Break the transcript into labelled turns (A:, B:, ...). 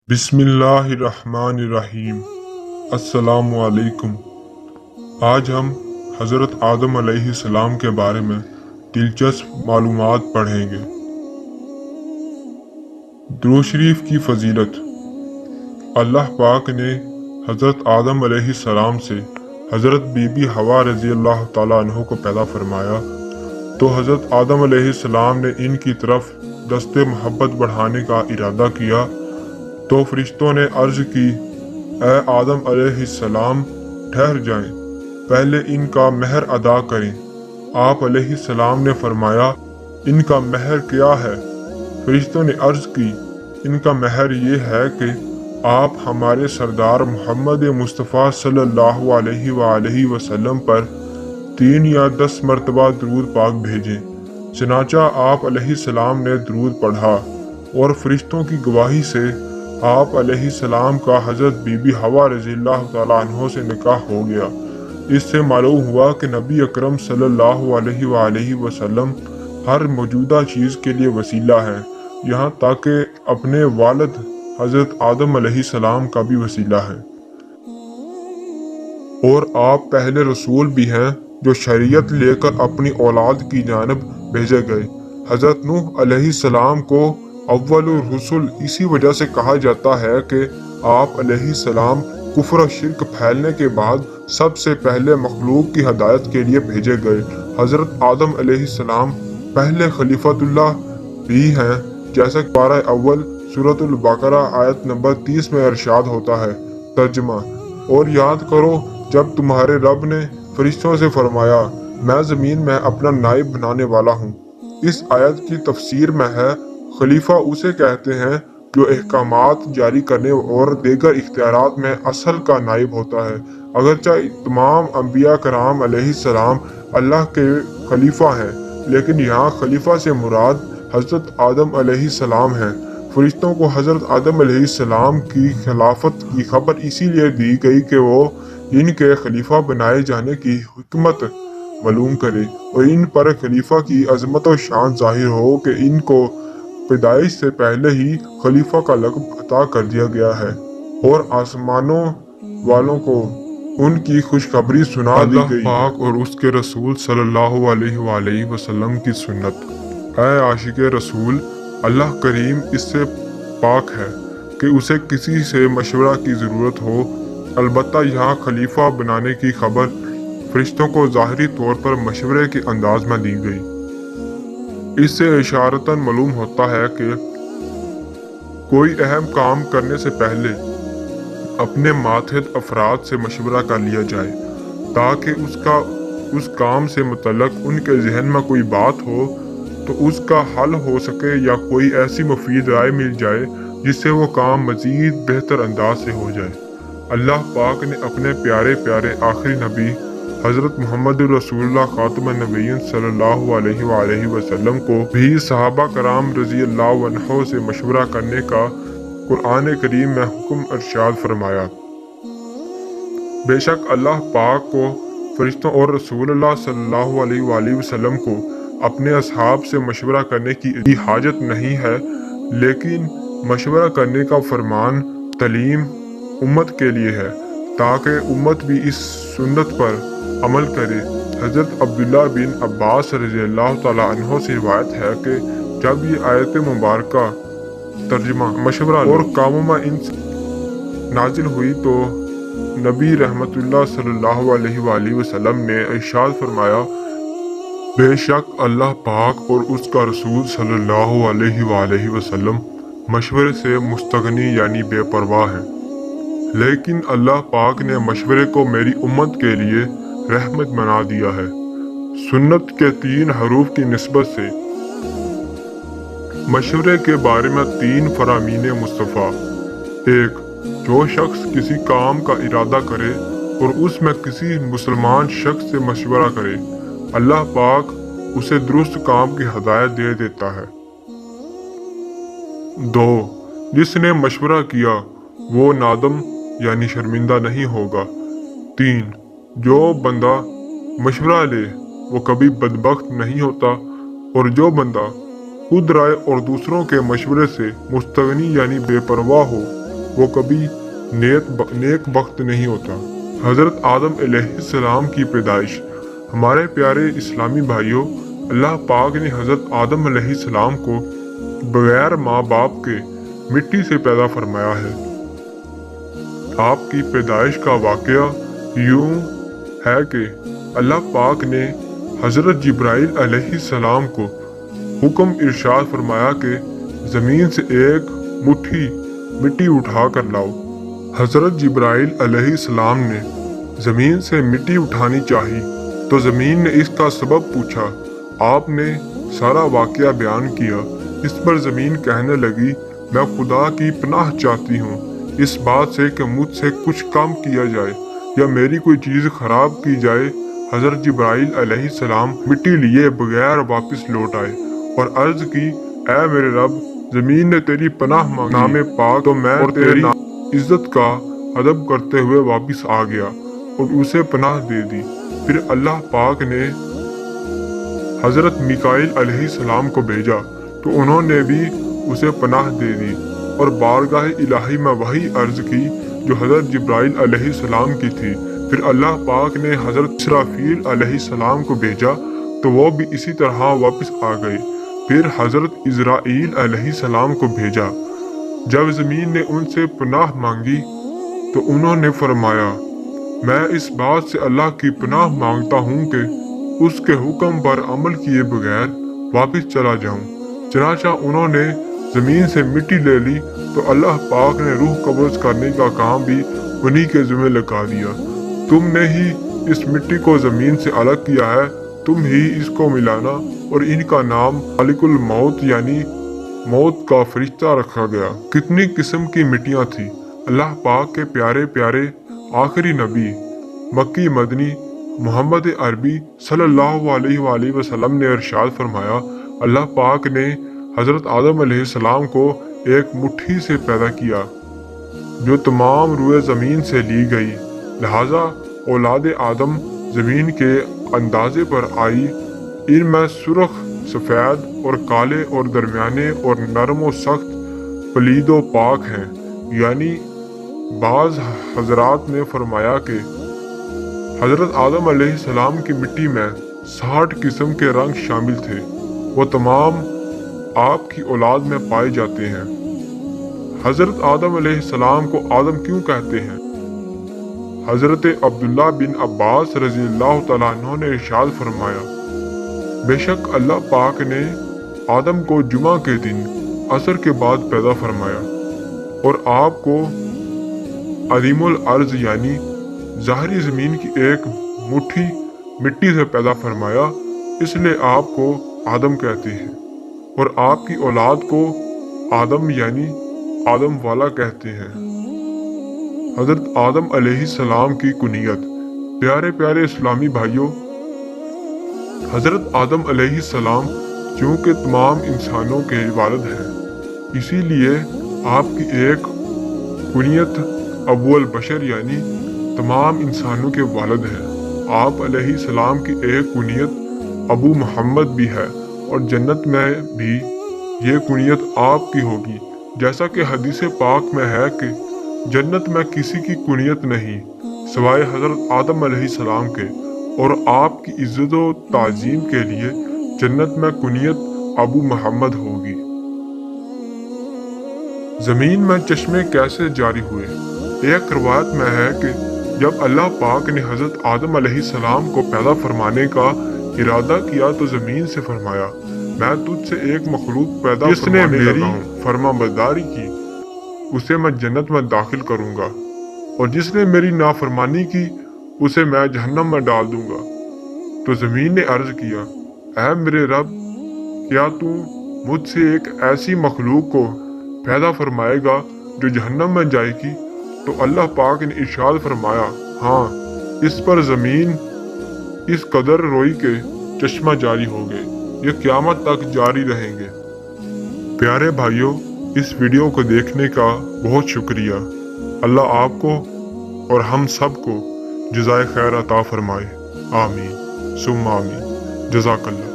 A: بسم اللہ الرحمن الرحیم۔ السلام علیکم۔ آج ہم حضرت آدم علیہ السلام کے بارے میں دلچسپ معلومات پڑھیں گے۔ درود شریف کی فضیلت۔ اللہ پاک نے حضرت آدم علیہ السلام سے حضرت بی بی حوا رضی اللہ تعالیٰ عنہ کو پیدا فرمایا تو حضرت آدم علیہ السلام نے ان کی طرف دست محبت بڑھانے کا ارادہ کیا تو فرشتوں نے عرض کی، اے آدم علیہ السلام ٹھہر جائیں، پہلے ان کا مہر ادا کریں۔ آپ علیہ السلام نے فرمایا، ان کا مہر کیا ہے؟ فرشتوں نے عرض کی، ان کا مہر یہ ہے کہ آپ ہمارے سردار محمد مصطفیٰ صلی اللہ علیہ وآلہ وسلم پر 3 یا 10 مرتبہ درود پاک بھیجیں۔ چنانچہ آپ علیہ السلام نے درود پڑھا اور فرشتوں کی گواہی سے آپ علیہ السلام کا حضرت بی بی حوا رضی اللہ تعالیٰ عنہ سے نکاح ہو گیا۔ اس سے معلوم ہوا کہ نبی اکرم صلی اللہ علیہ وآلہ وسلم ہر موجودہ چیز کے لیے وسیلہ ہے، یہاں تک کہ اپنے والد حضرت آدم علیہ السلام کا بھی وسیلہ ہے۔ اور آپ پہلے رسول بھی ہیں جو شریعت لے کر اپنی اولاد کی جانب بھیجے گئے۔ حضرت نوح علیہ السلام کو اول الرسل اسی وجہ سے کہا جاتا ہے کہ آپ علیہ السلام کفر و شرک پھیلنے کے بعد سب سے پہلے مخلوق کی ہدایت کے لیے بھیجے گئے۔ حضرت آدم علیہ السلام پہلے خلیفۃ اللہ بھی ہیں، جیسا کہ پارہ اول سورۃ البقرہ آیت نمبر 30 میں ارشاد ہوتا ہے۔ ترجمہ: اور یاد کرو جب تمہارے رب نے فرشتوں سے فرمایا، میں زمین میں اپنا نائب بنانے والا ہوں۔ اس آیت کی تفسیر میں ہے، خلیفہ اسے کہتے ہیں جو احکامات جاری کرنے اور دیگر اختیارات میں اصل کا نائب ہوتا ہے۔ اگرچہ تمام انبیاء کرام علیہ السلام اللہ کے خلیفہ ہیں، لیکن یہاں خلیفہ سے مراد حضرت آدم علیہ السلام ہیں۔ فرشتوں کو حضرت آدم علیہ السلام کی خلافت کی خبر اسی لیے دی گئی کہ وہ ان کے خلیفہ بنائے جانے کی حکمت معلوم کرے اور ان پر خلیفہ کی عظمت و شان ظاہر ہو کہ ان کو پیدائش سے پہلے ہی خلیفہ کا لقب عطا کر دیا گیا ہے اور آسمانوں والوں کو ان کی خوشخبری سنا دی گئی۔ اللہ پاک اور اس کے رسول صلی اللہ علیہ وآلہ وسلم کی سنت۔ اے عاشق رسول، اللہ کریم اس سے پاک ہے کہ اسے کسی سے مشورہ کی ضرورت ہو، البتہ یہاں خلیفہ بنانے کی خبر فرشتوں کو ظاہری طور پر مشورے کے انداز میں دی گئی۔ اس سے اشارتاً معلوم ہوتا ہے کہ کوئی اہم کام کرنے سے پہلے اپنے ماتحت افراد سے مشورہ کر لیا جائے تاکہ اس کام سے متعلق ان کے ذہن میں کوئی بات ہو تو اس کا حل ہو سکے یا کوئی ایسی مفید رائے مل جائے جس سے وہ کام مزید بہتر انداز سے ہو جائے۔ اللہ پاک نے اپنے پیارے پیارے آخری نبی حضرت محمد رسول اللہ خاتم النبیین صلی اللہ علیہ وآلہ وسلم کو بھی صحابہ کرام رضی اللہ عنہ سے مشورہ کرنے کا قرآن کریم میں حکم ارشاد فرمایا۔ بے شک اللہ پاک کو فرشتوں اور رسول اللہ صلی اللہ علیہ وآلہ وسلم کو اپنے اصحاب سے مشورہ کرنے کی حاجت نہیں ہے، لیکن مشورہ کرنے کا فرمان تعلیم امت کے لیے ہے تاکہ امت بھی اس سنت پر عمل کرے۔ حضرت عبداللہ بن عباس رضی اللہ تعالیٰ عنہ سے روایت ہے کہ جب یہ آیت مبارکہ ترجمہ مشورہ اور کاموں میں ان سے نازل ہوئی تو نبی رحمت اللہ صلی اللہ علیہ وآلہ وسلم نے ارشاد فرمایا، بے شک اللہ پاک اور اس کا رسول صلی اللہ علیہ وآلہ وسلم مشورے سے مستغنی یعنی بے پرواہ ہیں، لیکن اللہ پاک نے مشورے کو میری امت کے لیے رحمت بنا دیا ہے۔ سنت کے 3 حروف کی نسبت سے مشورے کے بارے میں 3 فرامین مصطفیٰ۔ 1. جو شخص کسی کام کا ارادہ کرے اور اس میں کسی مسلمان شخص سے مشورہ کرے، اللہ پاک اسے درست کام کی ہدایت دے دیتا ہے۔ 2. جس نے مشورہ کیا وہ نادم یعنی شرمندہ نہیں ہوگا۔ 3. جو بندہ مشورہ لے وہ کبھی بدبخت نہیں ہوتا، اور جو بندہ خود رائے اور دوسروں کے مشورے سے مستغنی یعنی بے پرواہ ہو وہ کبھی نیک وقت نہیں ہوتا۔ حضرت آدم علیہ السلام کی پیدائش۔ ہمارے پیارے اسلامی بھائیوں، اللہ پاک نے حضرت آدم علیہ السلام کو بغیر ماں باپ کے مٹی سے پیدا فرمایا ہے۔ آپ کی پیدائش کا واقعہ یوں ہے کہ اللہ پاک نے حضرت جبرائیل علیہ السلام کو حکم ارشاد فرمایا کہ زمین سے ایک مٹھی مٹی اٹھا کر لاؤ۔ حضرت جبرائیل علیہ السلام نے زمین سے مٹی اٹھانی چاہی تو زمین نے اس کا سبب پوچھا۔ آپ نے سارا واقعہ بیان کیا۔ اس پر زمین کہنے لگی، میں خدا کی پناہ چاہتی ہوں اس بات سے کہ مجھ سے کچھ کم کیا جائے یا میری کوئی چیز خراب کی جائے۔ حضرت جبرائیل علیہ السلام مٹی لیے بغیر واپس لوٹ آئے اور عرض کی، اے میرے رب، زمین نے تیری پناہ مانگی، نام پاک تو میں تیری عزت کا ادب کرتے ہوئے واپس آ گیا اور اسے پناہ دے دی۔ پھر اللہ پاک نے حضرت میکائیل علیہ السلام کو بھیجا تو انہوں نے بھی اسے پناہ دے دی اور بارگاہ الہی میں وہی عرض کی جو حضرت جبرائیل علیہ السلام کی تھی۔ پھر اللہ پاک نے حضرت اسرافیل علیہ السلام کو بھیجا تو وہ بھی اسی طرح واپس آ گئے۔ پھر حضرت عزرائیل علیہ السلام کو بھیجا۔ جب زمین نے ان سے پناہ مانگی تو انہوں نے فرمایا، میں اس بات سے اللہ کی پناہ مانگتا ہوں کہ اس کے حکم پر عمل کیے بغیر واپس چلا جاؤں۔ چنانچہ انہوں نے زمین سے مٹی لے لی تو اللہ پاک نے روح قبض کرنے کا کام بھی انہی کے ذمہ لگا دیا۔ تم نے ہی اس مٹی کو زمین سے الگ کیا ہے، تم ہی اس کو ملانا، اور ان کا نام مالک الموت یعنی موت کا فرشتہ رکھا گیا۔ کتنی قسم کی مٹیاں تھیں۔ اللہ پاک کے پیارے پیارے آخری نبی مکی مدنی محمد عربی صلی اللہ علیہ وآلہ وسلم نے ارشاد فرمایا، اللہ پاک نے حضرت آدم علیہ السلام کو ایک مٹھی سے پیدا کیا جو تمام روئے زمین سے لی گئی، لہذا اولاد آدم زمین کے اندازے پر آئی۔ ان میں سرخ، سفید اور کالے اور درمیانے اور نرم و سخت، پلید و پاک ہیں۔ یعنی بعض حضرات نے فرمایا کہ حضرت آدم علیہ السلام کی مٹی میں 60 قسم کے رنگ شامل تھے، وہ تمام آپ کی اولاد میں پائے جاتے ہیں۔ حضرت آدم علیہ السلام کو آدم کیوں کہتے ہیں؟ حضرت عبداللہ بن عباس رضی اللہ تعالیٰ عنہ نے ارشاد فرمایا، بے شک اللہ پاک نے آدم کو جمعہ کے دن عصر کے بعد پیدا فرمایا اور آپ کو عظیم الارض یعنی ظاہری زمین کی ایک مٹھی مٹی سے پیدا فرمایا، اس لیے آپ کو آدم کہتے ہیں، اور آپ کی اولاد کو آدم یعنی آدم والا کہتے ہیں۔ حضرت آدم علیہ السلام کی کنیت۔ پیارے پیارے اسلامی بھائیوں، حضرت آدم علیہ السلام چونکہ تمام انسانوں کے والد ہیں، اسی لیے آپ کی ایک کنیت ابو البشر یعنی تمام انسانوں کے والد ہے۔ آپ علیہ السلام کی ایک کنیت ابو محمد بھی ہے اور جنت میں بھی یہ کنیت آپ کی ہوگی، جیسا کہ حدیث پاک میں ہے کہ جنت میں کسی کی کنیت نہیں سوائے حضرت آدم علیہ السلام کے، اور آپ کی عزت و تعظیم کے لیے جنت میں کنیت ابو محمد ہوگی۔ زمین میں چشمے کیسے جاری ہوئے؟ ایک روایت میں ہے کہ جب اللہ پاک نے حضرت آدم علیہ السلام کو پیدا فرمانے کا ارادہ کیا تو زمین سے فرمایا، میں تجھ سے ایک مخلوق پیدا فرمانے لگا ہوں، فرما برداری کی اسے میں جنت میں داخل کروں گا، اور جس نے میری نافرمانی کی اسے میں جہنم میں ڈال دوں گا۔ تو زمین نے عرض کیا، اے میرے رب، کیا تو مجھ سے ایک ایسی مخلوق کو پیدا فرمائے گا جو جہنم میں جائے گی؟ تو اللہ پاک نے ارشاد فرمایا، ہاں، اس پر زمین اس قدر روئی کے چشمہ جاری ہو گئے، یہ قیامت تک جاری رہیں گے۔ پیارے بھائیوں، اس ویڈیو کو دیکھنے کا بہت شکریہ۔ اللہ آپ کو اور ہم سب کو جزائے خیر عطا فرمائے، آمین ثم آمین۔ جزاک اللہ۔